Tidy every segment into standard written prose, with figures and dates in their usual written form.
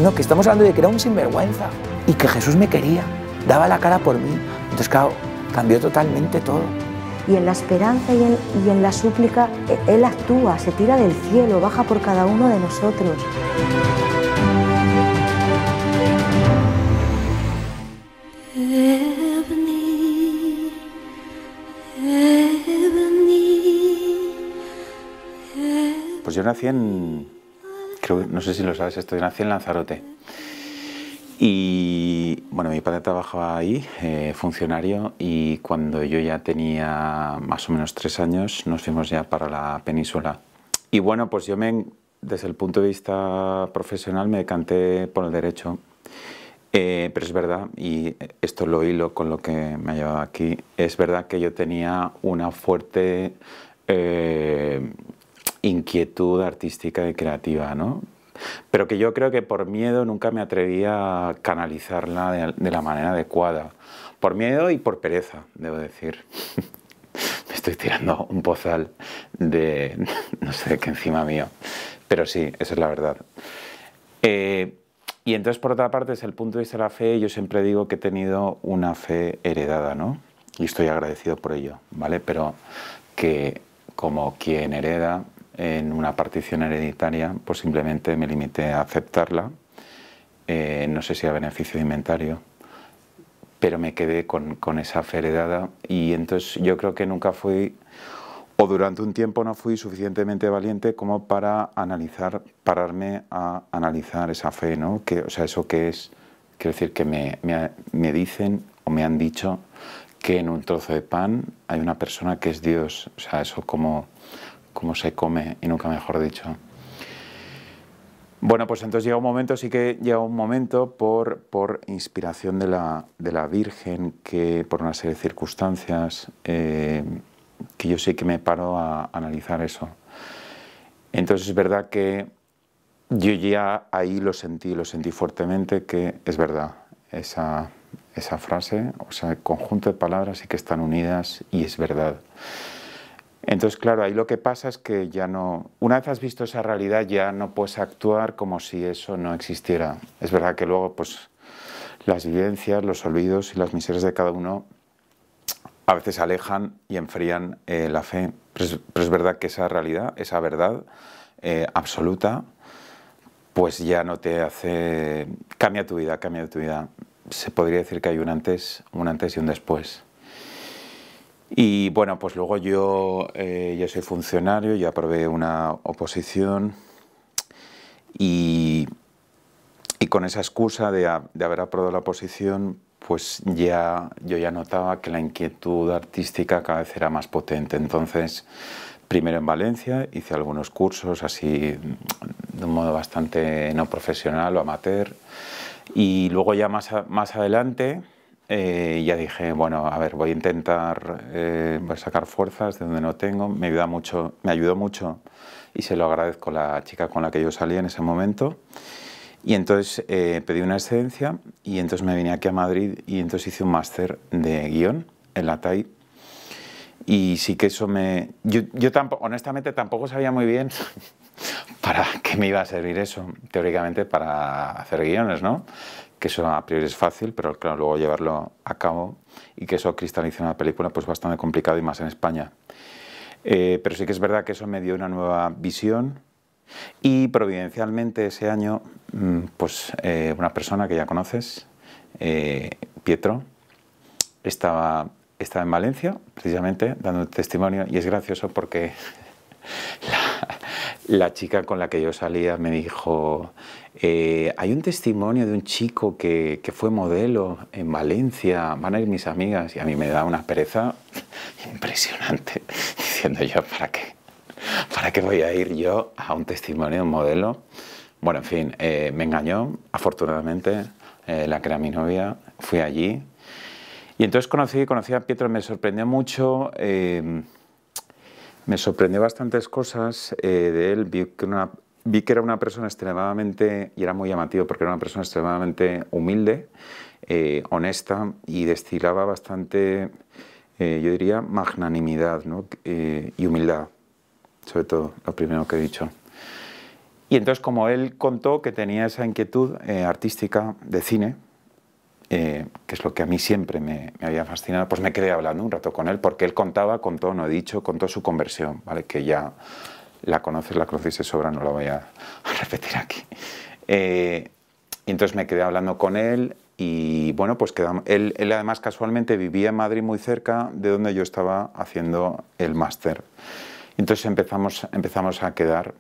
No, que estamos hablando de que era un sinvergüenza y que Jesús me quería, daba la cara por mí. Entonces, claro, cambió totalmente todo. Y en la esperanza y en la súplica, Él actúa, se tira del cielo, baja por cada uno de nosotros. Pues yo nací no sé si lo sabes esto, yo nací en Lanzarote. Y bueno, mi padre trabajaba ahí, funcionario, y cuando yo ya tenía más o menos 3 años nos fuimos ya para la península. Y bueno, pues yo desde el punto de vista profesional me decanté por el derecho. Pero es verdad, y esto lo hilo con lo que me ha llevado aquí, es verdad que yo tenía una fuerte inquietud artística y creativa, ¿no? Pero que yo creo que por miedo nunca me atrevía a canalizarla de la manera adecuada. Por miedo y por pereza, debo decir. Me estoy tirando un pozal de no sé qué encima mío. Pero sí, esa es la verdad. Y entonces, por otra parte, desde el punto de vista de la fe, yo siempre digo que he tenido una fe heredada, ¿no? Y estoy agradecido por ello, ¿vale? Pero que como quien hereda en una partición hereditaria, pues simplemente me limité a aceptarla, no sé si a beneficio de inventario, pero me quedé con esa fe heredada y entonces yo creo que nunca fui, o durante un tiempo no fui suficientemente valiente como para pararme a analizar esa fe, ¿no? O sea, eso que es, quiero decir, que me dicen o me han dicho que en un trozo de pan hay una persona que es Dios, o sea, eso como se come, y nunca mejor dicho. Bueno, pues entonces sí que llega un momento por inspiración de la Virgen, que por una serie de circunstancias, que yo sí que me paro a analizar eso. Entonces es verdad que yo ya ahí lo sentí fuertemente, que es verdad, esa frase, o sea, el conjunto de palabras sí que están unidas y es verdad. Entonces, claro, ahí lo que pasa es que ya no... Una vez has visto esa realidad, ya no puedes actuar como si eso no existiera. Es verdad que luego, pues, las vivencias, los olvidos y las miserias de cada uno a veces alejan y enfrían la fe. Pero es verdad que esa realidad, esa verdad absoluta, pues ya no te hace... Cambia tu vida, cambia tu vida. Se podría decir que hay un antes y un después. Y bueno, pues luego yo soy funcionario, ya aprobé una oposición y con esa excusa de haber aprobado la oposición, pues yo ya notaba que la inquietud artística cada vez era más potente. Entonces, primero en Valencia hice algunos cursos así de un modo bastante no profesional o amateur y luego ya más adelante... ya dije, bueno, a ver, voy a intentar voy a sacar fuerzas de donde no tengo. Me ayudó mucho y se lo agradezco a la chica con la que yo salí en ese momento. Y entonces pedí una excedencia y entonces me vine aquí a Madrid y entonces hice un máster de guión en la TAI. Y sí que eso yo honestamente tampoco sabía muy bien para qué me iba a servir eso, teóricamente para hacer guiones, ¿no? Que eso a priori es fácil, pero claro, luego llevarlo a cabo y que eso cristalice una película, pues bastante complicado y más en España. Pero sí que es verdad que eso me dio una nueva visión y providencialmente ese año, pues una persona que ya conoces, Pietro, estaba en Valencia, precisamente, dando testimonio, y es gracioso porque la chica con la que yo salía me dijo, hay un testimonio de un chico que fue modelo en Valencia, van a ir mis amigas, y a mí me da una pereza impresionante, diciendo yo, ¿para qué voy a ir yo a un testimonio de un modelo? Bueno, en fin, me engañó, afortunadamente, la que era mi novia, fui allí, y entonces conocí a Pietro, me sorprendió mucho, me sorprendió bastantes cosas de él, vi que era una persona extremadamente, y era muy llamativo porque era una persona extremadamente humilde, honesta y destilaba bastante, yo diría, magnanimidad, ¿no? Y humildad, sobre todo, lo primero que he dicho. Y entonces, como él contó que tenía esa inquietud artística de cine, que es lo que a mí siempre me había fascinado, pues me quedé hablando un rato con él, porque él contó, no he dicho, contó su conversión, ¿vale? Que ya la conocéis de sobra, no la voy a repetir aquí. Y entonces me quedé hablando con él y bueno, pues quedamos. Él además casualmente vivía en Madrid, muy cerca de donde yo estaba haciendo el máster. Entonces empezamos a quedar.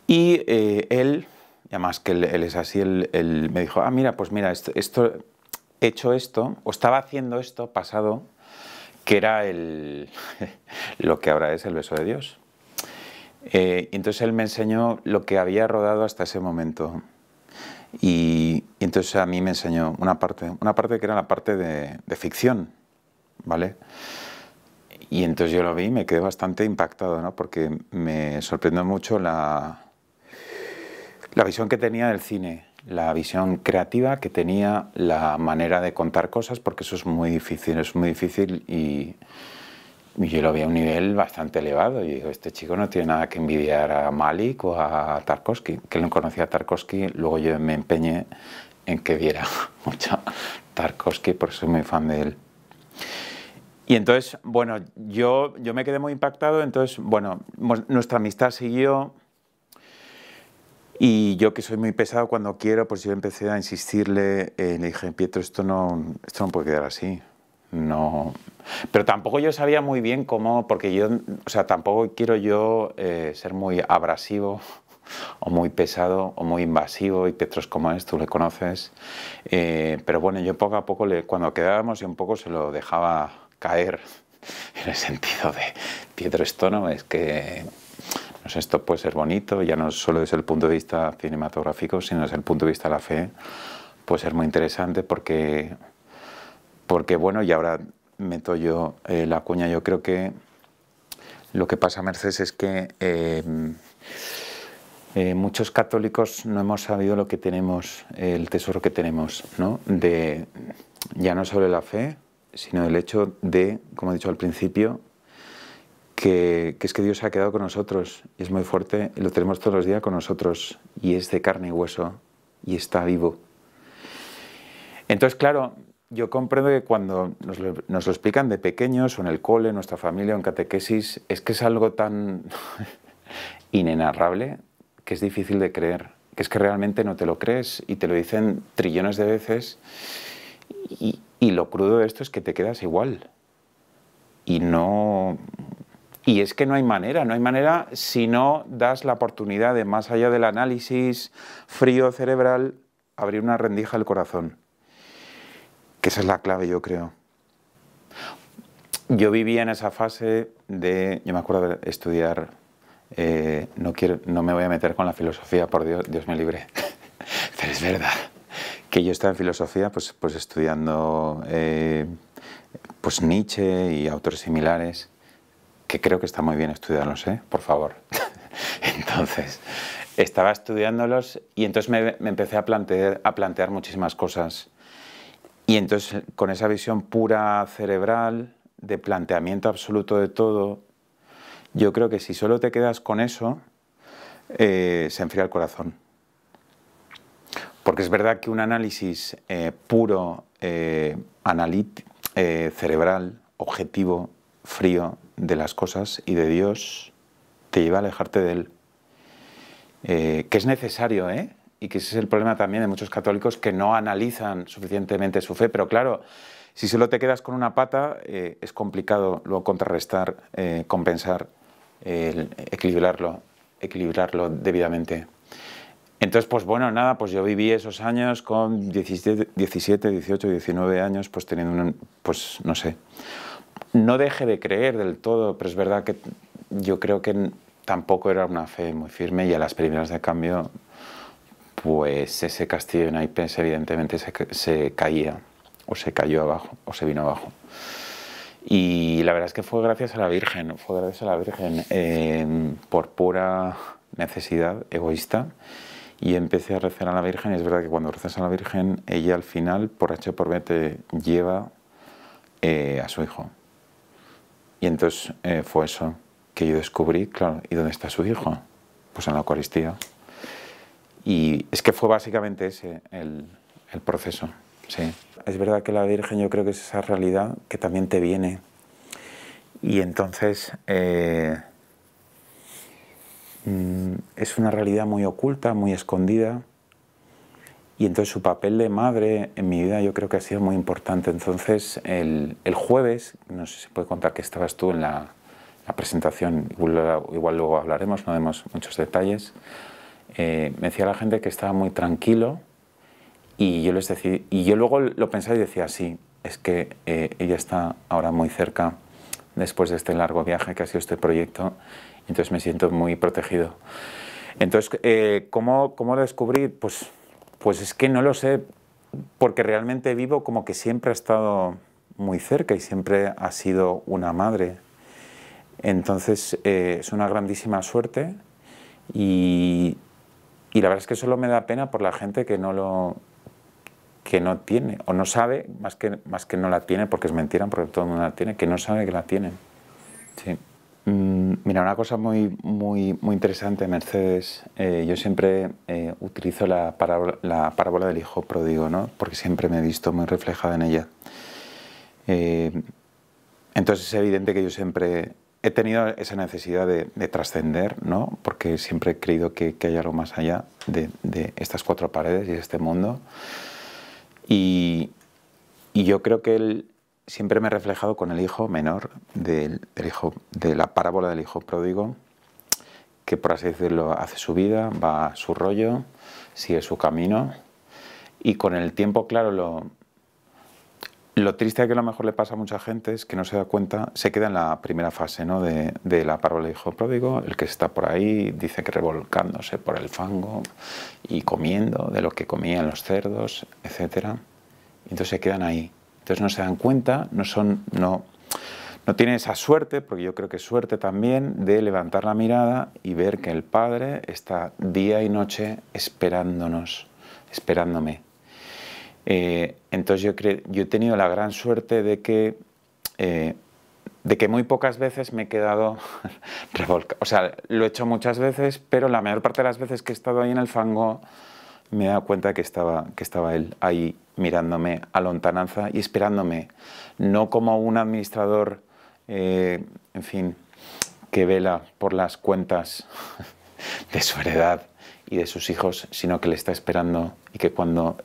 Y él, además que él es así, él me dijo, mira, pues mira, he hecho esto, o estaba haciendo esto pasado, que era lo que ahora es El beso de Dios. Entonces él me enseñó lo que había rodado hasta ese momento. Y entonces a mí me enseñó una parte que era la parte de ficción, ¿vale? Y entonces yo lo vi y me quedé bastante impactado, ¿no? Porque me sorprendió mucho la visión que tenía del cine, la visión creativa que tenía, la manera de contar cosas, porque eso es muy difícil y yo lo vi a un nivel bastante elevado. Y digo, este chico no tiene nada que envidiar a Malick o a Tarkovsky, que él no conocía a Tarkovsky. Luego yo me empeñé en que viera mucho Tarkovsky, porque soy muy fan de él. Y entonces, bueno, yo me quedé muy impactado. Entonces, bueno, nuestra amistad siguió. Y yo, que soy muy pesado cuando quiero, pues yo empecé a insistirle. Le dije, Pietro, esto no puede quedar así. No, pero tampoco yo sabía muy bien cómo, porque yo, o sea, tampoco quiero yo ser muy abrasivo o muy pesado o muy invasivo, y Pietro es como es, tú le conoces, pero bueno, yo poco a poco, cuando quedábamos, yo un poco se lo dejaba caer, en el sentido de, Pietro, esto no es que, no sé, esto puede ser bonito, ya no solo desde el punto de vista cinematográfico, sino desde el punto de vista de la fe, puede ser muy interesante porque bueno, y ahora meto yo la cuña. Yo creo que lo que pasa, Mercedes, es que muchos católicos no hemos sabido lo que tenemos, el tesoro que tenemos, ¿no? Ya no solo la fe, sino el hecho de, como he dicho al principio, que es que Dios se ha quedado con nosotros, y es muy fuerte, y lo tenemos todos los días con nosotros, y es de carne y hueso, y está vivo. Entonces, claro, yo comprendo que cuando nos lo explican de pequeños, o en el cole, en nuestra familia, o en catequesis, es que es algo tan inenarrable que es difícil de creer, que es que realmente no te lo crees y te lo dicen trillones de veces, y lo crudo de esto es que te quedas igual. Y es que no hay manera si no das la oportunidad de, más allá del análisis frío cerebral, abrir una rendija al corazón. Que esa es la clave, yo creo. Yo vivía en esa fase de, yo me acuerdo de estudiar, no me voy a meter con la filosofía, por Dios, Dios me libre, pero es verdad, que yo estaba en filosofía pues estudiando pues Nietzsche y autores similares, que creo que está muy bien estudiarlos, por favor. Entonces, estaba estudiándolos y entonces me empecé a plantear muchísimas cosas. Y entonces, con esa visión pura cerebral, de planteamiento absoluto de todo, yo creo que si solo te quedas con eso, se enfría el corazón. Porque es verdad que un análisis puro, cerebral, objetivo, frío de las cosas y de Dios, te lleva a alejarte de Él. Que es necesario, y que ese es el problema también de muchos católicos, que no analizan suficientemente su fe. Pero claro, si solo te quedas con una pata, es complicado luego contrarrestar, compensar, equilibrarlo debidamente. Entonces, pues bueno, nada, pues yo viví esos años con 17, 18, 19 años, pues teniendo, pues no sé, no dejé de creer del todo, pero es verdad que yo creo que tampoco era una fe muy firme, y a las primeras de cambio, pues ese castillo de naipes evidentemente se caía, o se cayó abajo, o se vino abajo. Y la verdad es que fue gracias a la Virgen, por pura necesidad egoísta. Y empecé a rezar a la Virgen, y es verdad que cuando rezas a la Virgen, ella al final, por H o por B, te lleva a su hijo. Y entonces fue eso que yo descubrí, claro, ¿y dónde está su hijo? pues en la Eucaristía. Y es que fue básicamente ese el proceso, sí. Es verdad que la Virgen yo creo que es esa realidad que también te viene. Y entonces es una realidad muy oculta, muy escondida. Y entonces su papel de madre en mi vida yo creo que ha sido muy importante. Entonces el jueves, no sé si puede contar que estabas tú en la presentación, igual luego hablaremos, no demos muchos detalles. Me decía la gente que estaba muy tranquilo y yo les decía, y yo luego lo pensaba y decía, sí, es que ella está ahora muy cerca después de este largo viaje que ha sido este proyecto, entonces me siento muy protegido. Entonces, ¿cómo lo descubrí? Pues es que no lo sé, porque realmente vivo como que siempre ha estado muy cerca y siempre ha sido una madre. Entonces es una grandísima suerte y la verdad es que solo me da pena por la gente que no tiene o no sabe, más que no la tiene, porque es mentira, porque todo el mundo la tiene, que no sabe que la tienen. Sí. Mira, una cosa muy interesante, Mercedes, yo siempre utilizo la parábola del hijo pródigo, ¿no? Porque siempre me he visto muy reflejada en ella. Entonces es evidente que yo siempre he tenido esa necesidad de trascender, ¿no? Porque siempre he creído que hay algo más allá de estas cuatro paredes y de este mundo. Y yo creo que él siempre me he reflejado con el hijo menor de la parábola del hijo pródigo, que por así decirlo hace su vida, va a su rollo, sigue su camino y con el tiempo, claro, lo triste que a lo mejor le pasa a mucha gente es que no se da cuenta, se queda en la primera fase, ¿no? de la parábola del hijo pródigo, el que está por ahí, dice que revolcándose por el fango y comiendo de lo que comían los cerdos, etc. Entonces se quedan ahí. Entonces no se dan cuenta, no tienen esa suerte, porque yo creo que es suerte también, de levantar la mirada y ver que el Padre está día y noche esperándome. Entonces yo he tenido la gran suerte de que muy pocas veces me he quedado revolcado. O sea, lo he hecho muchas veces, pero la mayor parte de las veces que he estado ahí en el fango me he dado cuenta que estaba él ahí mirándome a lontananza y esperándome, no como un administrador, en fin, que vela por las cuentas de su heredad y de sus hijos, sino que le está esperando y que cuando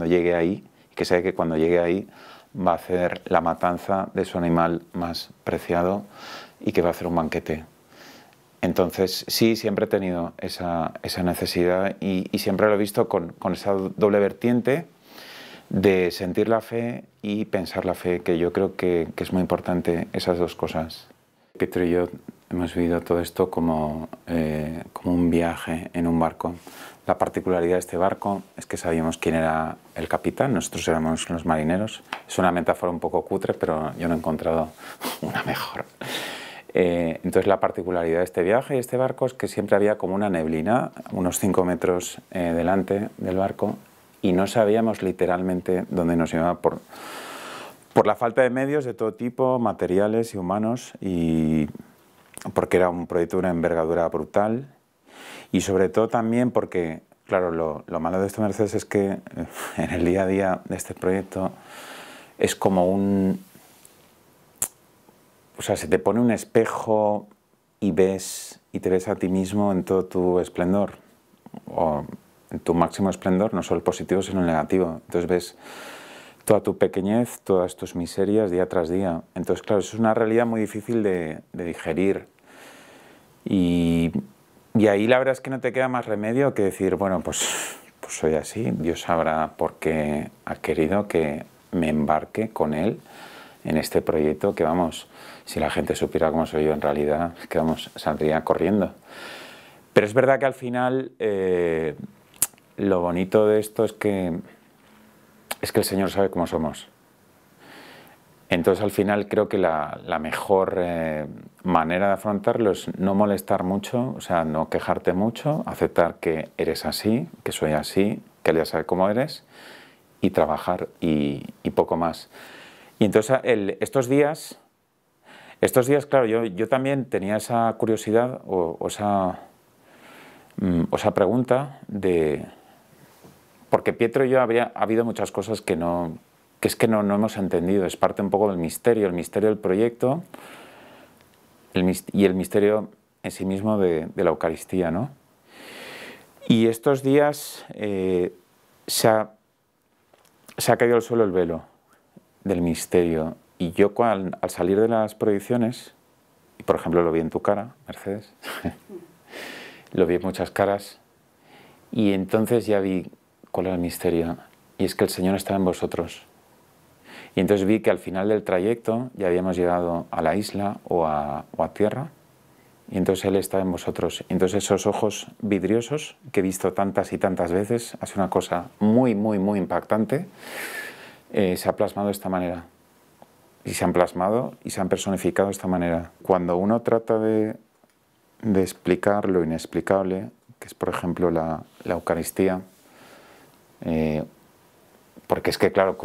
llegue ahí, que sabe que cuando llegue ahí va a hacer la matanza de su animal más preciado y que va a hacer un banquete. Entonces sí, siempre he tenido esa necesidad y siempre lo he visto con esa doble vertiente de sentir la fe y pensar la fe, que yo creo que es muy importante, esas dos cosas. Pietro y yo hemos vivido todo esto como un viaje en un barco. La particularidad de este barco es que sabíamos quién era el capitán, nosotros éramos los marineros. Es una metáfora un poco cutre, pero yo no he encontrado una mejor. Entonces la particularidad de este viaje y este barco es que siempre había como una neblina, unos 5 metros delante del barco, y no sabíamos literalmente dónde nos llevaba por la falta de medios de todo tipo, materiales y humanos, y porque era un proyecto de una envergadura brutal, y sobre todo también porque, claro, lo malo de esto, Mercedes, es que en el día a día de este proyecto es como o sea, se te pone un espejo y te ves a ti mismo en todo tu esplendor, o en tu máximo esplendor, no solo el positivo, sino el negativo. Entonces ves toda tu pequeñez, todas tus miserias día tras día. Entonces, claro, eso es una realidad muy difícil de digerir. Y ahí la verdad es que no te queda más remedio que decir, bueno, pues soy así, Dios sabrá por qué ha querido que me embarque con Él en este proyecto que, vamos, si la gente supiera cómo soy yo en realidad, que, vamos, saldría corriendo. Pero es verdad que al final lo bonito de esto es que el Señor sabe cómo somos. Entonces al final creo que la mejor manera de afrontarlo es no molestar mucho, o sea, no quejarte mucho, aceptar que eres así, que soy así, que Él ya sabe cómo eres, y trabajar y poco más. Y entonces estos días, claro, yo también tenía esa curiosidad o esa O sea, pregunta de... Porque Pietro y yo ha habido muchas cosas que es que no hemos entendido. Es parte un poco del misterio, el misterio del proyecto y el misterio en sí mismo de la Eucaristía, ¿no? Y estos días se ha caído al suelo el velo del misterio. Y yo al salir de las proyecciones, y por ejemplo lo vi en tu cara, Mercedes, lo vi en muchas caras, y entonces ya vi cuál era el misterio, y es que el Señor estaba en vosotros. Y entonces vi que al final del trayecto ya habíamos llegado a la isla o a tierra, y entonces Él estaba en vosotros. Y entonces esos ojos vidriosos que he visto tantas y tantas veces, ha sido una cosa muy, muy, muy impactante, se ha plasmado de esta manera. Y se han plasmado y se han personificado de esta manera. Cuando uno trata de explicar lo inexplicable, que es por ejemplo la Eucaristía, porque es que claro,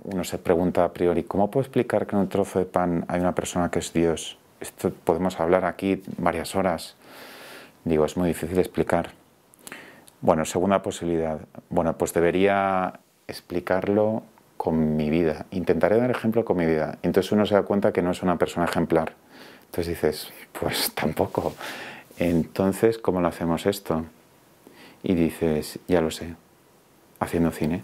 uno se pregunta a priori, ¿cómo puedo explicar que en un trozo de pan hay una persona que es Dios? Esto podemos hablar aquí varias horas. Digo, es muy difícil explicar. Bueno, segunda posibilidad. Bueno, pues debería explicarlo con mi vida. Intentaré dar ejemplo con mi vida. Entonces uno se da cuenta que no es una persona ejemplar. Entonces dices, pues tampoco. Entonces, ¿cómo lo hacemos esto? Y dices, ya lo sé, haciendo cine.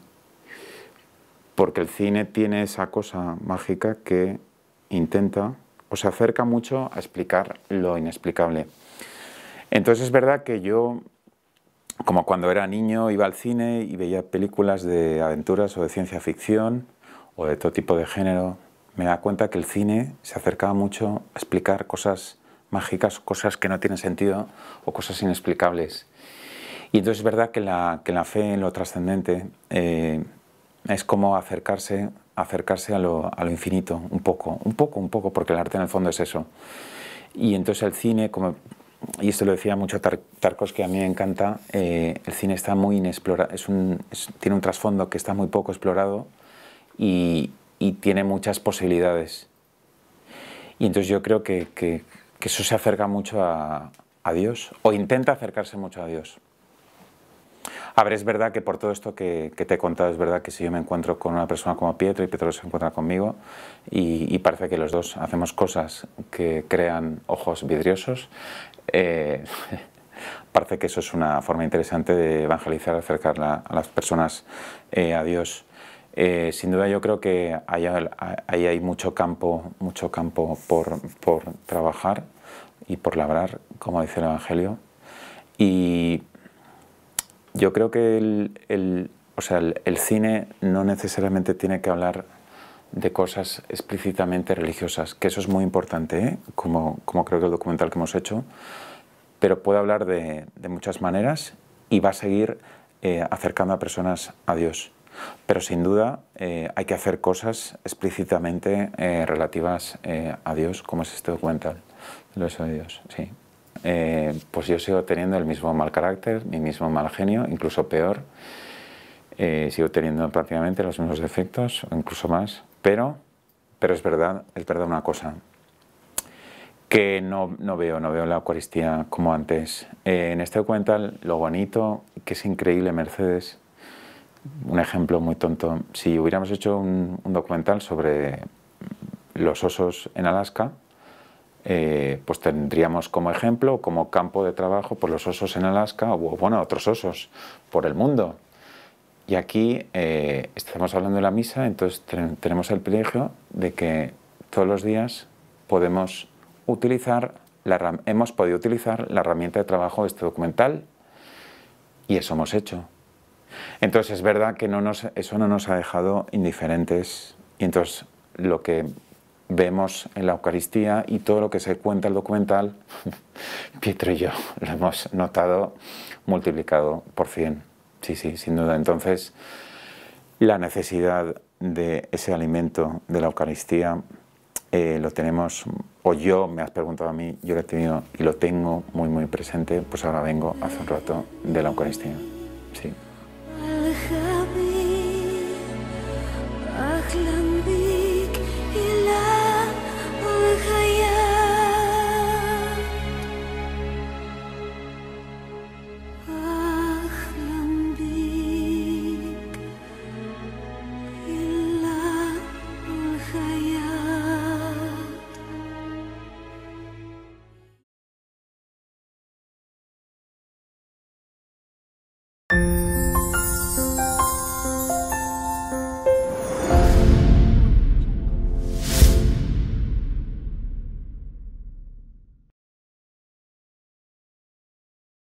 Porque el cine tiene esa cosa mágica que intenta, o se acerca mucho a explicar lo inexplicable. Entonces es verdad que yo, como cuando era niño, iba al cine y veía películas de aventuras o de ciencia ficción o de todo tipo de género, me da cuenta que el cine se acercaba mucho a explicar cosas mágicas, cosas que no tienen sentido o cosas inexplicables. Y entonces es verdad que la fe en lo trascendente es como acercarse a lo infinito, un poco, porque el arte en el fondo es eso. Y entonces el cine, y esto lo decía mucho Tarkovsky, a mí me encanta, el cine está muy inexplorado, tiene un trasfondo que está muy poco explorado y tiene muchas posibilidades. Y entonces yo creo que eso se acerca mucho a Dios, o intenta acercarse mucho a Dios. A ver, es verdad que por todo esto que te he contado, es verdad que si yo me encuentro con una persona como Pietro y Pietro se encuentra conmigo y parece que los dos hacemos cosas que crean ojos vidriosos, parece que eso es una forma interesante de evangelizar, acercar a las personas a Dios. Sin duda yo creo que ahí hay mucho campo por trabajar y por labrar, como dice el Evangelio. Y yo creo que el cine no necesariamente tiene que hablar de cosas explícitamente religiosas, que eso es muy importante, ¿eh? como creo que el documental que hemos hecho, pero puede hablar de muchas maneras y va a seguir acercando a personas a Dios. Pero sin duda hay que hacer cosas explícitamente relativas a Dios, como es este documental, Lo de Dios, sí. Pues yo sigo teniendo el mismo mal carácter, mi mismo mal genio, incluso peor. Sigo teniendo prácticamente los mismos defectos, incluso más, pero es verdad una cosa, que no veo la Eucaristía como antes. En este documental, lo bonito, que es increíble, Mercedes, un ejemplo muy tonto, si hubiéramos hecho un documental sobre los osos en Alaska, pues tendríamos como ejemplo, como campo de trabajo, por los osos en Alaska, o bueno, otros osos por el mundo. Y aquí estamos hablando de la misa, entonces tenemos el privilegio de que todos los días hemos podido utilizar la herramienta de trabajo de este documental, y eso hemos hecho. Entonces es verdad que eso no nos ha dejado indiferentes, y entonces lo que vemos en la Eucaristía y todo lo que se cuenta en el documental, Pietro y yo lo hemos notado multiplicado por 100. Sí, sin duda. Entonces, la necesidad de ese alimento de la Eucaristía lo tenemos, o me has preguntado a mí, yo lo he tenido y lo tengo muy, muy presente, pues ahora vengo hace un rato de la Eucaristía. Sí.